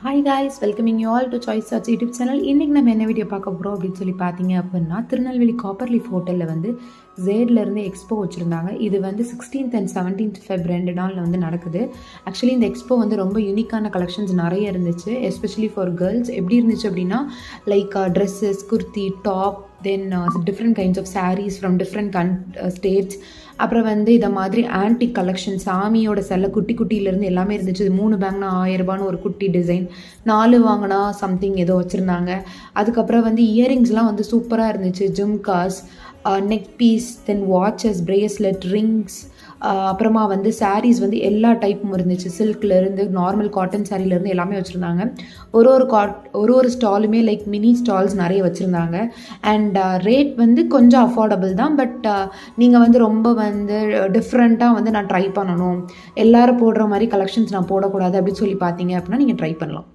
Hi guys, welcoming you all to Sai's chats YouTube channel. இன்றைக்கி நம்ம என்ன வீடியோ பார்க்க போகிறோம் அப்படின்னு சொல்லி பார்த்தீங்க அப்படின்னா, திருநெல்வேலி காப்பர் லீஃப் ஹோட்டலில் வந்து ஜேட்லேருந்து எக்ஸ்போ வச்சுருந்தாங்க. இது வந்து 16th and 17th Feb 2 நாளில் வந்து நடக்குது. ஆக்சுவலி இந்த எக்ஸ்போ வந்து ரொம்ப யூனிக்கான கலெக்ஷன்ஸ் நிறைய இருந்துச்சு, எஸ்பெஷலி ஃபார் கேர்ள்ஸ். எப்படி இருந்துச்சு அப்படின்னா, like dresses, kurti, top, then different kinds of saris from different states. அப்புறம் வந்து இதை மாதிரி ஆன்டிக் கலெக்ஷன், சாமியோட செல்ல குட்டி குட்டியிலேருந்து எல்லாமே இருந்துச்சு. 3 பேங்க்னா 1000 ரூபான்னு ஒரு குட்டி டிசைன், 4 வாங்கினா சம்திங் ஏதோ வச்சுருந்தாங்க. அதுக்கப்புறம் வந்து இயரிங்ஸ்லாம் வந்து சூப்பராக இருந்துச்சு. ஜும்காஸ், நெக் பீஸ், தென் வாட்சஸ், பிரேஸ்லெட், ரிங்ஸ், அப்புறமா வந்து சாரீஸ் வந்து எல்லா டைப்பும் இருந்துச்சு. சில்க்லேருந்து நார்மல் காட்டன் சாரீலேருந்து எல்லாமே வச்சுருந்தாங்க. ஒரு ஸ்டாலுமே லைக் மினி ஸ்டால்ஸ் நிறைய வச்சுருந்தாங்க. அண்ட் ரேட் வந்து கொஞ்சம் அஃபோர்டபுள் தான். பட் நீங்கள் வந்து ரொம்ப வந்து டிஃப்ரெண்ட்டாக வந்து நான் ட்ரை பண்ணணும், எல்லோரும் போடுற மாதிரி கலெக்ஷன்ஸ் நான் போடக்கூடாது அப்படின்னு சொல்லி பார்த்தீங்க அப்படின்னா நீங்கள் ட்ரை பண்ணலாம்.